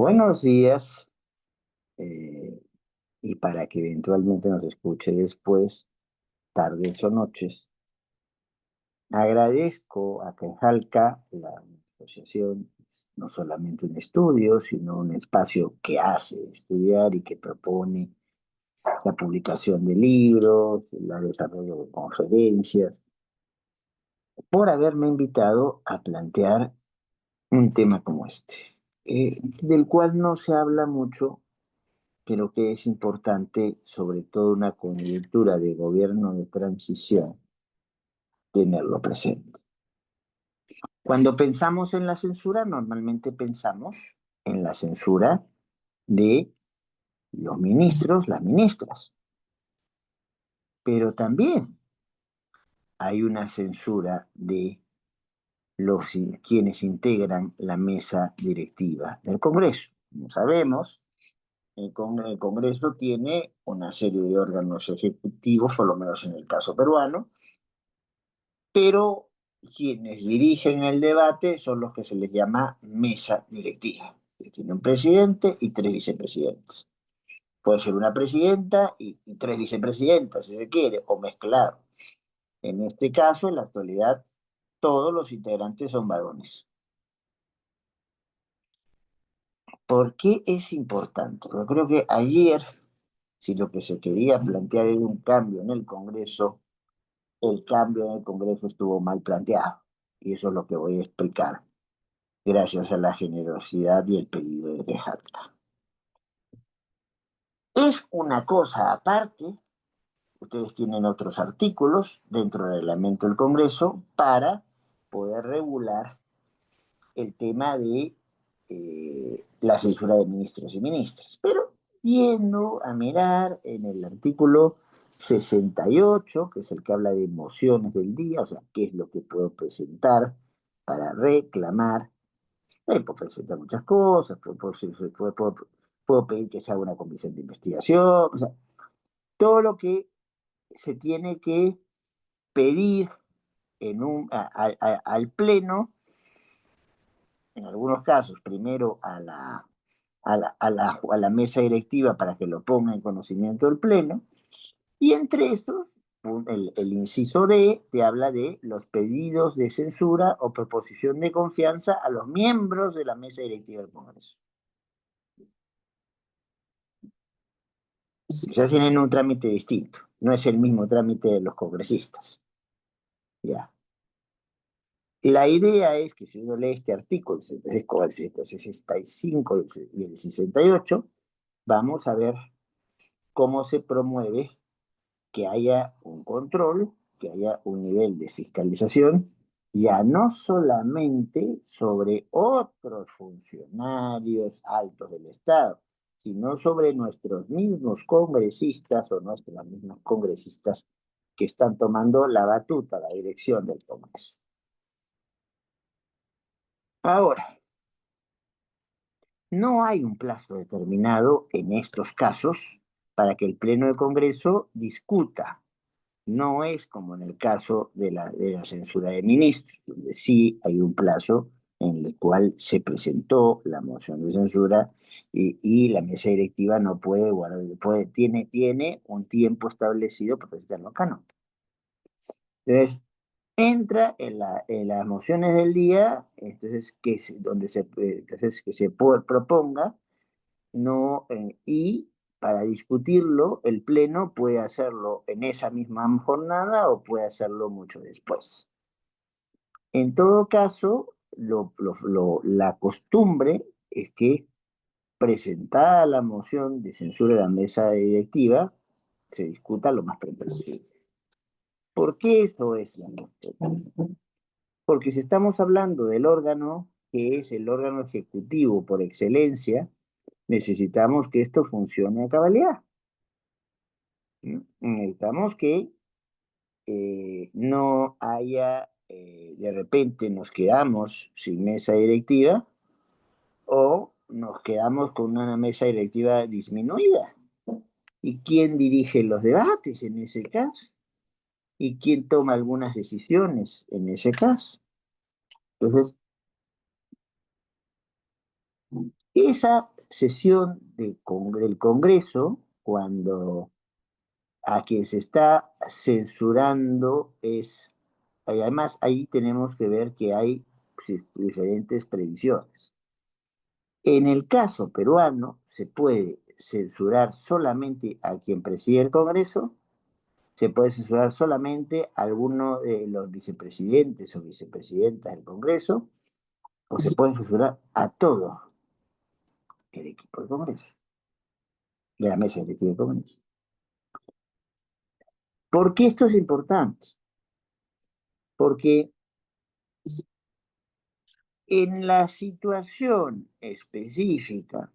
Buenos días, eh, y para que eventualmente nos escuche después, tardes o noches. Agradezco a Cajalca, la asociación, no solamente un estudio, sino un espacio que hace estudiar y que propone la publicación de libros, el desarrollo de conferencias, por haberme invitado a plantear un tema como este, del cual no se habla mucho, pero que es importante, sobre todo una coyuntura de gobierno de transición, tenerlo presente. Cuando pensamos en la censura, normalmente pensamos en la censura de los ministros, las ministras, pero también hay una censura de los quienes integran la mesa directiva del Congreso. Como sabemos, el Congreso tiene una serie de órganos ejecutivos, por lo menos en el caso peruano, pero quienes dirigen el debate son los que se les llama mesa directiva, que tiene un presidente y tres vicepresidentes. Puede ser una presidenta y tres vicepresidentas, si se quiere, o mezclado. En este caso, en la actualidad, todos los integrantes son varones. ¿Por qué es importante? Yo creo que ayer, si lo que se quería plantear era un cambio en el Congreso, el cambio en el Congreso estuvo mal planteado. Y eso es lo que voy a explicar, gracias a la generosidad y el pedido de Tejada. Es una cosa aparte, ustedes tienen otros artículos dentro del reglamento del Congreso para poder regular el tema de la censura de ministros y ministras. Pero yendo a mirar en el artículo 68, que es el que habla de mociones del día, o sea, qué es lo que puedo presentar para reclamar. Puedo presentar muchas cosas, puedo pedir que se haga una comisión de investigación, o sea, todo lo que se tiene que pedir al Pleno, en algunos casos, primero a la mesa directiva para que lo ponga en conocimiento del Pleno, y entre estos, el inciso D te habla de los pedidos de censura o proposición de confianza a los miembros de la mesa directiva del Congreso. Ya tienen un trámite distinto, no es el mismo trámite de los congresistas. Ya. La idea es que si uno lee este artículo, el 65 y el 68, vamos a ver cómo se promueve que haya un control, que haya un nivel de fiscalización, ya no solamente sobre otros funcionarios altos del Estado, sino sobre nuestros mismos congresistas o nuestras mismas congresistas que están tomando la batuta, la dirección del Congreso. Ahora, no hay un plazo determinado en estos casos para que el Pleno del Congreso discuta. No es como en el caso de la censura de ministros, donde sí hay un plazo en el cual se presentó la moción de censura y la mesa directiva no puede guardar, tiene un tiempo establecido para presentarlo. Acá no. Entonces, entra en las mociones del día, entonces entonces que se proponga, no, y para discutirlo, el Pleno puede hacerlo en esa misma jornada o puede hacerlo mucho después. En todo caso, la costumbre es que presentada la moción de censura de la mesa directiva, se discuta lo más pronto posible. ¿Por qué eso es la costumbre? Porque si estamos hablando del órgano que es el órgano ejecutivo por excelencia, necesitamos que esto funcione a cabalidad. Necesitamos que no haya, de repente nos quedamos sin mesa directiva o nos quedamos con una mesa directiva disminuida. ¿Y quién dirige los debates en ese caso? ¿Y quién toma algunas decisiones en ese caso? Entonces, Esa sesión del Congreso, cuando a quien se está censurando es, y además ahí tenemos que ver que hay diferentes previsiones. En el caso peruano se puede censurar solamente a quien preside el Congreso, se puede censurar solamente a alguno de los vicepresidentes o vicepresidentas del Congreso, o se puede censurar a todo el equipo del Congreso, de la mesa directiva del Congreso. ¿Por qué esto es importante? Porque en la situación específica,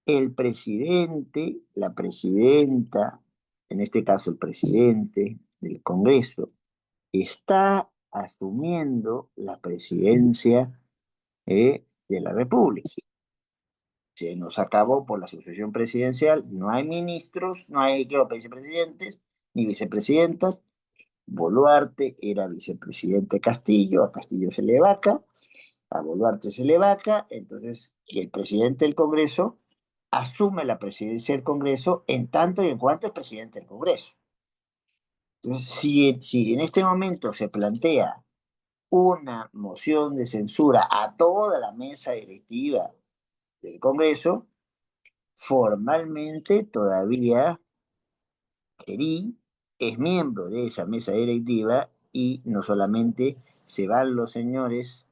el presidente, la presidenta, en este caso el presidente del Congreso, está asumiendo la presidencia de la República. Se nos acabó por la sucesión presidencial, no hay ministros, no hay vicepresidentes ni vicepresidentas. Boluarte era vicepresidente Castillo, a Castillo se le vaca, a Boluarte se le vaca, entonces el presidente del Congreso asume la presidencia del Congreso en tanto y en cuanto es presidente del Congreso. Entonces, si en este momento se plantea una moción de censura a toda la mesa directiva del Congreso, formalmente todavía Kerí es miembro de esa mesa directiva y no solamente se van los señores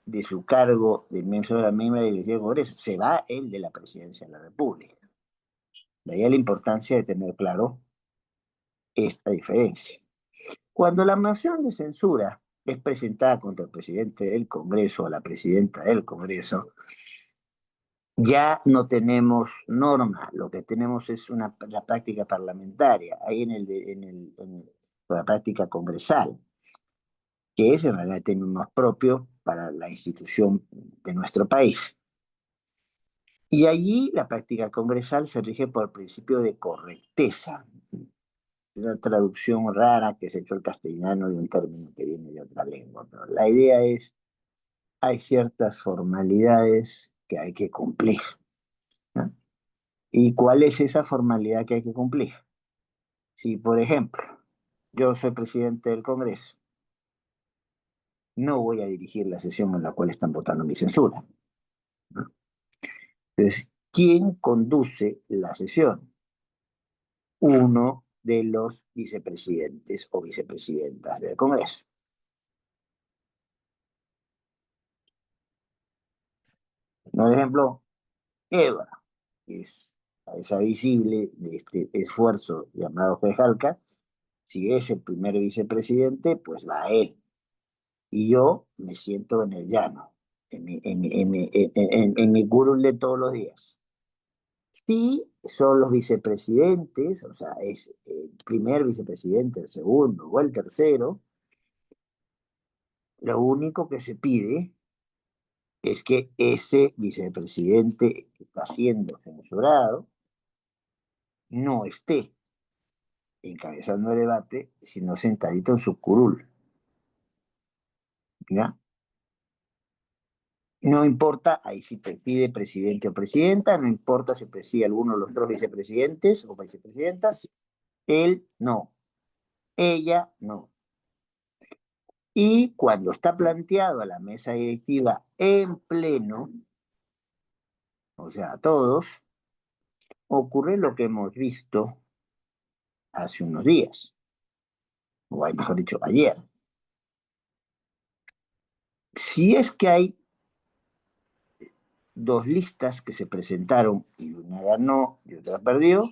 de su cargo de miembro de la misma directiva del Congreso, se va el de la presidencia de la República. De ahí la importancia de tener claro esta diferencia. Cuando la moción de censura es presentada contra el presidente del Congreso o la presidenta del Congreso, ya no tenemos norma, lo que tenemos es la práctica parlamentaria, ahí la práctica congresal, que es en realidad el término más propio para la institución de nuestro país. Y allí la práctica congresal se rige por el principio de correcteza, una traducción rara que se ha hecho al castellano de un término que viene de otra lengua. Pero la idea es, hay ciertas formalidades que hay que cumplir, ¿no? ¿Y cuál es esa formalidad que hay que cumplir? Si, por ejemplo, yo soy presidente del Congreso, no voy a dirigir la sesión en la cual están votando mi censura, ¿no? Entonces, ¿quién conduce la sesión? Uno de los vicepresidentes o vicepresidentas del Congreso. Por ejemplo, Eva, que es cabeza visible de este esfuerzo llamado Fejalca, si es el primer vicepresidente, pues va a él. Y yo me siento en el llano, en mi curul de todos los días. Sí, son los vicepresidentes, o sea, es el primer vicepresidente, el segundo o el tercero, lo único que se pide es que ese vicepresidente que está siendo censurado no esté encabezando el debate, sino sentadito en su curul, ¿ya? No importa, ahí si pide presidente o presidenta, no importa si preside alguno de los otros vicepresidentes o vicepresidentas, él no, ella no. Y cuando está planteado a la mesa directiva en pleno, o sea, a todos, ocurre lo que hemos visto hace unos días, o mejor dicho, ayer. Si es que hay dos listas que se presentaron y una ganó y otra perdió,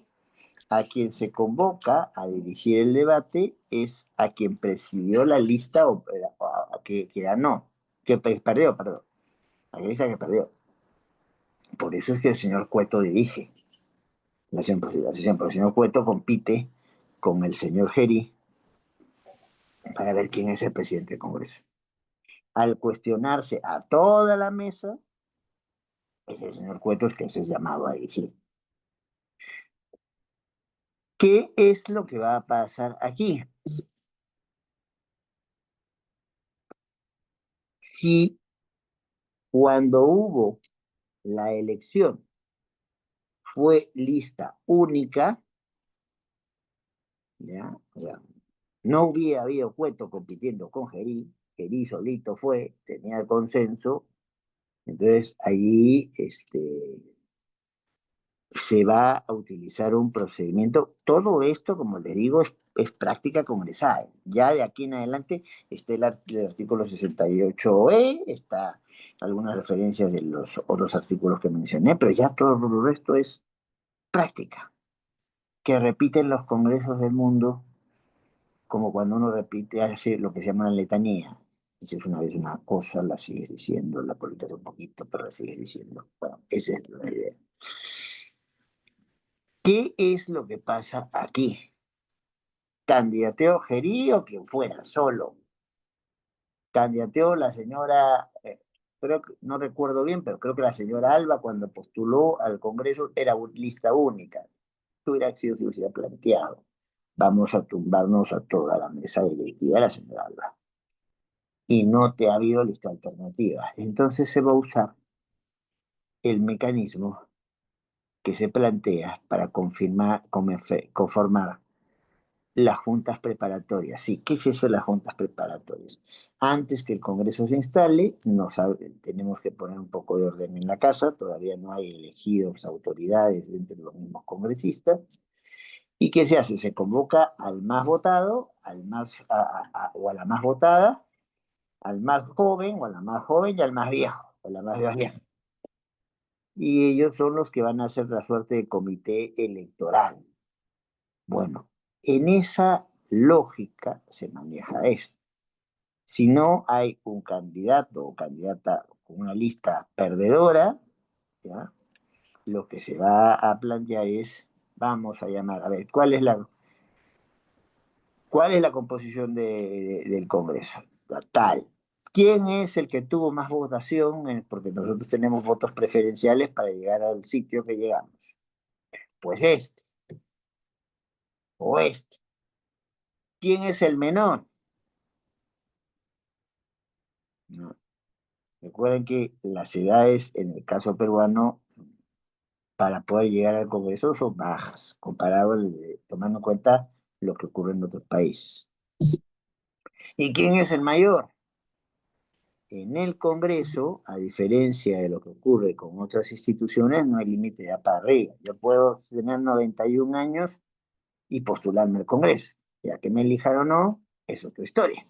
a quien se convoca a dirigir el debate es a quien presidió la lista que ganó, que perdió, perdón, a la lista que perdió. Por eso es que el señor Cueto dirige la sesión, porque el señor Cueto compite con el señor Geri para ver quién es el presidente del Congreso. Al cuestionarse a toda la mesa, es el señor Cueto el que se es llamado a dirigir. ¿Qué es lo que va a pasar aquí? Si cuando hubo la elección fue lista única, ¿ya? O sea, no hubiera habido Cueto compitiendo con Gerí solito fue, tenía el consenso, entonces ahí se va a utilizar un procedimiento. Todo esto, como les digo, es práctica congresal. Ya de aquí en adelante está el artículo 68E, está algunas referencias de los otros artículos que mencioné, pero ya todo el resto es práctica, que repiten los congresos del mundo, como cuando uno repite, hace lo que se llama la letanía. Dices una vez una cosa, la sigues diciendo, la politas un poquito, pero la sigues diciendo. Bueno, esa es la idea. ¿Qué es lo que pasa aquí? Candidateó Gerí o quien fuera, solo. Candidateó la señora, creo que, no recuerdo bien, pero creo que la señora Alba cuando postuló al Congreso era lista única. Esto hubiera sido si hubiera planteado. Vamos a tumbarnos a toda la mesa directiva de la señora Alba. Y no te ha habido lista alternativa. Entonces se va a usar el mecanismo que se plantea para confirmar, conformar las juntas preparatorias. Sí, ¿qué es eso de las juntas preparatorias? Antes que el Congreso se instale, tenemos que poner un poco de orden en la casa, todavía no hay elegidos autoridades entre los mismos congresistas. ¿Y qué se hace? Se convoca al más votado, o a la más votada, al más joven, o a la más joven, y al más viejo, o la más vieja. Y ellos son los que van a hacer la suerte de comité electoral. Bueno, en esa lógica se maneja esto. Si no hay un candidato o candidata con una lista perdedora, ¿ya? Lo que se va a plantear es, vamos a llamar, a ver, cuál es la composición del Congreso? La tal. ¿Quién es el que tuvo más votación? Porque nosotros tenemos votos preferenciales para llegar al sitio que llegamos. Pues este o este. ¿Quién es el menor? No. Recuerden que las ciudades, en el caso peruano, para poder llegar al Congreso son bajas, comparado, tomando en cuenta lo que ocurre en otros países. ¿Y quién es el mayor? En el Congreso, a diferencia de lo que ocurre con otras instituciones, no hay límite de para arriba. Yo puedo tener 91 años y postularme al Congreso. Ya que me elijan o no, es otra historia.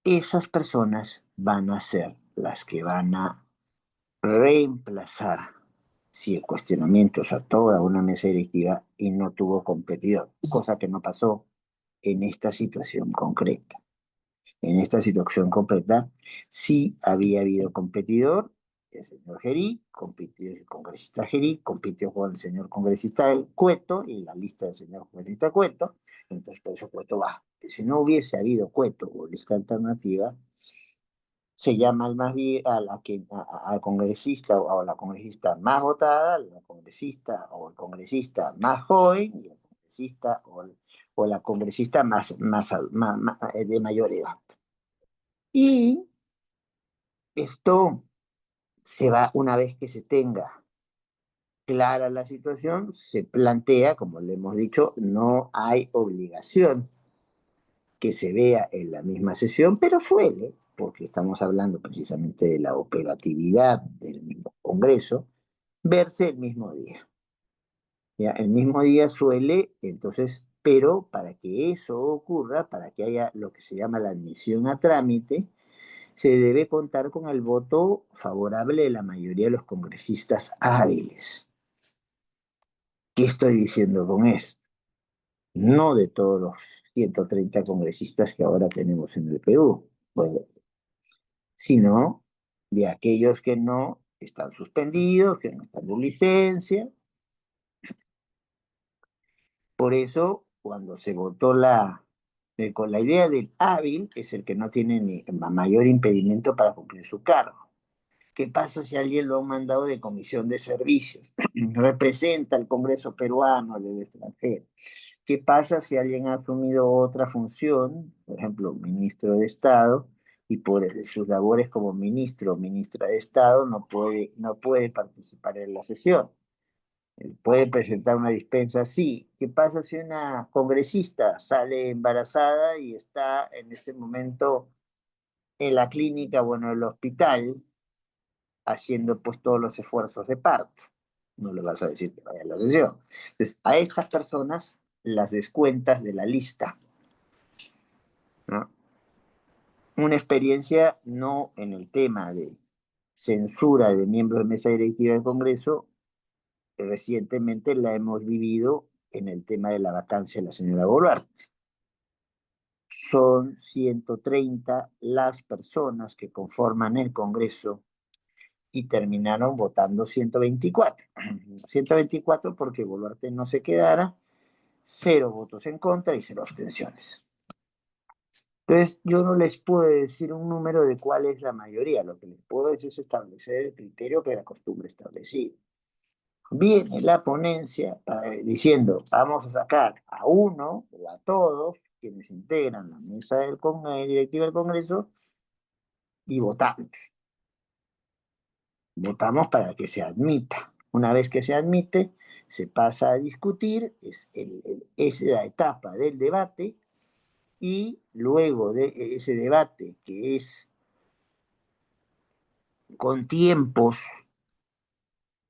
Esas personas van a ser las que van a reemplazar si el cuestionamiento es a toda una mesa directiva y no tuvo competidor, cosa que no pasó en esta situación concreta. En esta situación concreta sí había habido competidor, el señor Gerí, compitió el congresista Gerí, compitió con el señor congresista Cueto y la lista del señor congresista Cueto, entonces por eso Cueto va. Si no hubiese habido Cueto o lista alternativa, se llama al congresista o a la congresista más votada, la congresista o el congresista más joven, y el congresista o la congresista de mayor edad. Y esto se va, una vez que se tenga clara la situación, se plantea, como le hemos dicho, no hay obligación que se vea en la misma sesión, pero suele, porque estamos hablando precisamente de la operatividad del mismo Congreso, verse el mismo día. ¿Ya? El mismo día suele, entonces, pero para que eso ocurra, para que haya lo que se llama la admisión a trámite, se debe contar con el voto favorable de la mayoría de los congresistas hábiles. ¿Qué estoy diciendo con esto? No de todos los 130 congresistas que ahora tenemos en el Perú, bueno, sino de aquellos que no están suspendidos, que no están en licencia. Por eso, cuando se votó con la idea del hábil, es el que no tiene ni mayor impedimento para cumplir su cargo. ¿Qué pasa si alguien lo ha mandado de comisión de servicios? Representa al Congreso peruano del extranjero. ¿Qué pasa si alguien ha asumido otra función, por ejemplo, ministro de Estado, y por sus labores como ministro o ministra de Estado no puede participar en la sesión. Puede presentar una dispensa, sí. ¿Qué pasa si una congresista sale embarazada y está en este momento en la clínica o en el hospital haciendo pues todos los esfuerzos de parto? No le vas a decir que vaya a la sesión. Entonces, a estas personas las descuentas de la lista, ¿no? Una experiencia no en el tema de censura de miembros de mesa directiva del Congreso, recientemente la hemos vivido en el tema de la vacancia de la señora Boluarte. Son 130 las personas que conforman el Congreso y terminaron votando 124. 124 porque Boluarte no se quedara, 0 votos en contra y 0 abstenciones. Entonces, yo no les puedo decir un número de cuál es la mayoría, lo que les puedo decir es establecer el criterio que la costumbre establecida. Viene la ponencia diciendo, vamos a sacar a uno o a todos quienes integran la mesa directiva del Congreso y votamos. Votamos para que se admita. Una vez que se admite, se pasa a discutir, es la etapa del debate, y luego de ese debate, que es con tiempos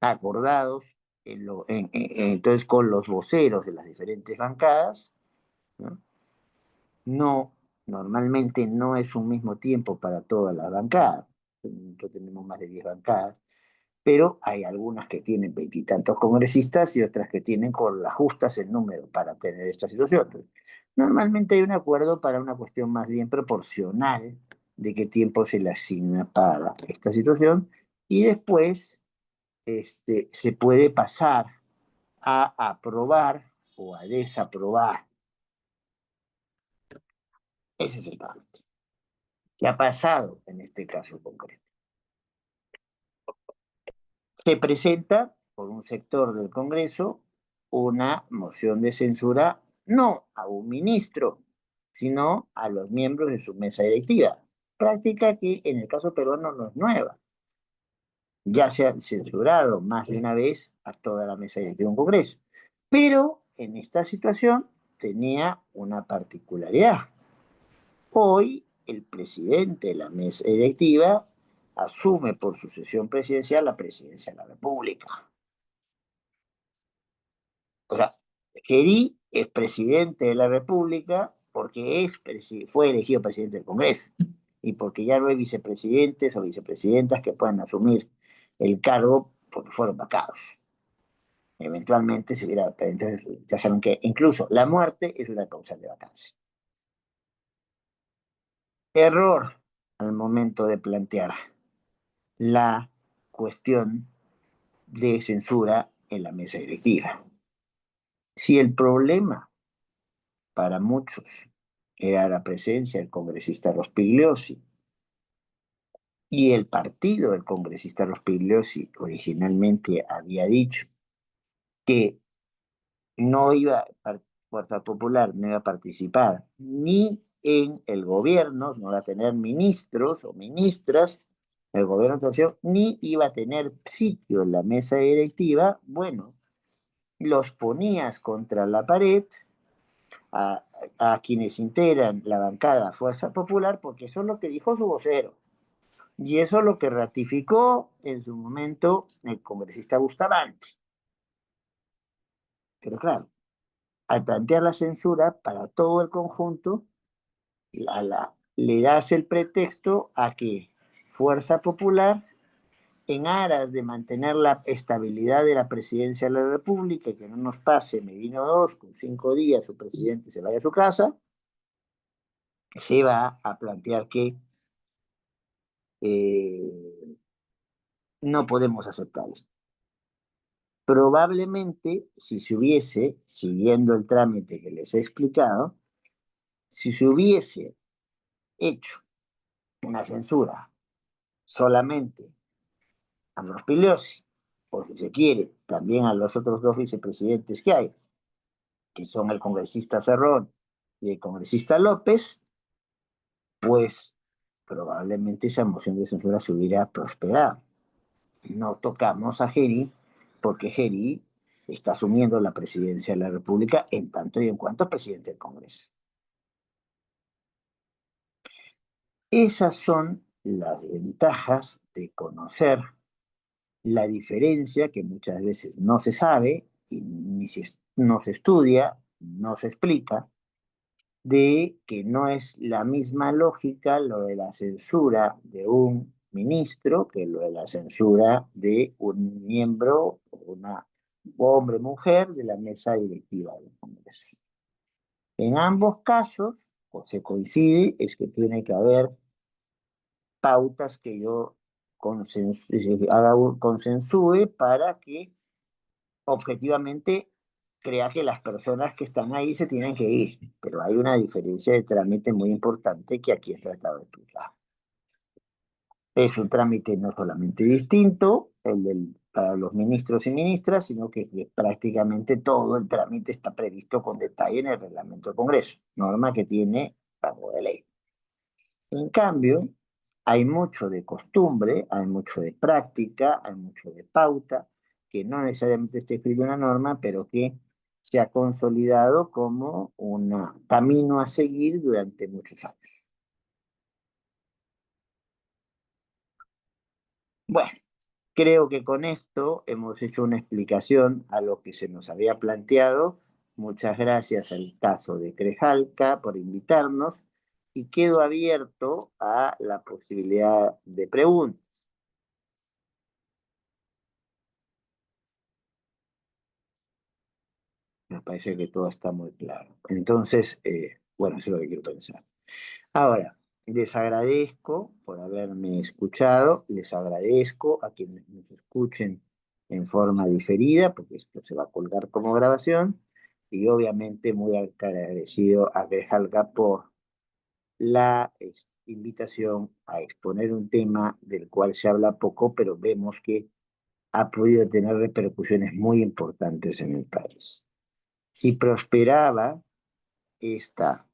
acordados, entonces con los voceros de las diferentes bancadas, ¿no? No, normalmente no es un mismo tiempo para todas las bancadas. Nosotros tenemos más de 10 bancadas, pero hay algunas que tienen veintitantos congresistas y otras que tienen con las justas el número para tener esta situación. Entonces, normalmente hay un acuerdo para una cuestión más bien proporcional de qué tiempo se le asigna para esta situación, y después se puede pasar a aprobar o a desaprobar. Ese es el trámite. ¿Qué ha pasado en este caso concreto? Se presenta por un sector del Congreso una moción de censura no a un ministro, sino a los miembros de su mesa directiva. Práctica que en el caso peruano no es nueva. Ya se ha censurado más de una vez a toda la mesa directiva de un Congreso. Pero en esta situación tenía una particularidad. Hoy el presidente de la mesa directiva asume por sucesión presidencial la presidencia de la República. O sea, Gerí es presidente de la República porque fue elegido presidente del Congreso y porque ya no hay vicepresidentes o vicepresidentas que puedan asumir el cargo porque fueron vacados. Eventualmente se hubiera, entonces ya saben que incluso la muerte es una causa de vacancia. Error al momento de plantear la cuestión de censura en la mesa directiva. Si el problema para muchos era la presencia del congresista Rospigliosi, y el partido del congresista Rospigliosi originalmente había dicho que no iba, Fuerza Popular no iba a participar ni en el gobierno, no iba a tener ministros o ministras, el gobierno de transición, ni iba a tener sitio en la mesa directiva. Bueno, los ponías contra la pared a, a quienes integran la bancada Fuerza Popular, porque eso es lo que dijo su vocero. Y eso es lo que ratificó en su momento el congresista Bustamante. Pero claro, al plantear la censura para todo el conjunto, le das el pretexto a que Fuerza Popular, en aras de mantener la estabilidad de la presidencia de la República, que no nos pase Merino II, con 5 días su presidente se vaya a su casa, se va a plantear que no podemos aceptar esto. Probablemente, si se hubiese, siguiendo el trámite que les he explicado, si se hubiese hecho una censura solamente a Rospigliosi, o si se quiere, también a los otros dos vicepresidentes que hay, que son el congresista Cerrón y el congresista López, pues probablemente esa moción de censura se hubiera prosperado. No tocamos a Geri porque Geri está asumiendo la presidencia de la República en tanto y en cuanto es presidente del Congreso. Esas son las ventajas de conocer la diferencia que muchas veces no se sabe y no se estudia, no se explica, de que no es la misma lógica lo de la censura de un ministro que lo de la censura de un miembro, una hombre, mujer de la mesa directiva del Congreso. En ambos casos, o se coincide, es que tiene que haber pautas que yo consensúe para que objetivamente crea que las personas que están ahí se tienen que ir, pero hay una diferencia de trámite muy importante que aquí he tratado de explicar. Es un trámite no solamente distinto, para los ministros y ministras, sino que prácticamente todo el trámite está previsto con detalle en el reglamento del Congreso, norma que tiene rango de ley. En cambio, hay mucho de costumbre, hay mucho de práctica, hay mucho de pauta, que no necesariamente está escrito en una norma, pero que se ha consolidado como un camino a seguir durante muchos años. Bueno, creo que con esto hemos hecho una explicación a lo que se nos había planteado. Muchas gracias al caso de Crejalca por invitarnos y quedo abierto a la posibilidad de preguntas. Me parece que todo está muy claro. Entonces, bueno, eso es lo que quiero pensar. Ahora, les agradezco por haberme escuchado, les agradezco a quienes nos escuchen en forma diferida, porque esto se va a colgar como grabación, y obviamente muy agradecido a Grejalga por la invitación a exponer un tema del cual se habla poco, pero vemos que ha podido tener repercusiones muy importantes en el país. Si prosperaba esta,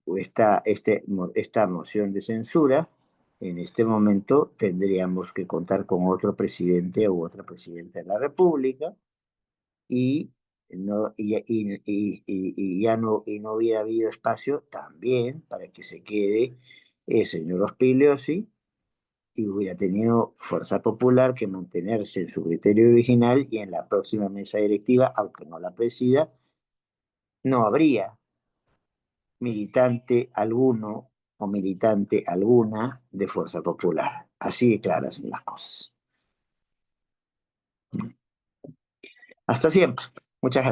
esta moción de censura, en este momento tendríamos que contar con otro presidente u otra presidenta de la República y, no, y no hubiera habido espacio también para que se quede el señor Ospiliosi y hubiera tenido fuerza popular que mantenerse en su criterio original y en la próxima mesa directiva, aunque no la presida, no habría militante alguno o militante alguna de Fuerza Popular. Así de claras son las cosas. Hasta siempre. Muchas gracias.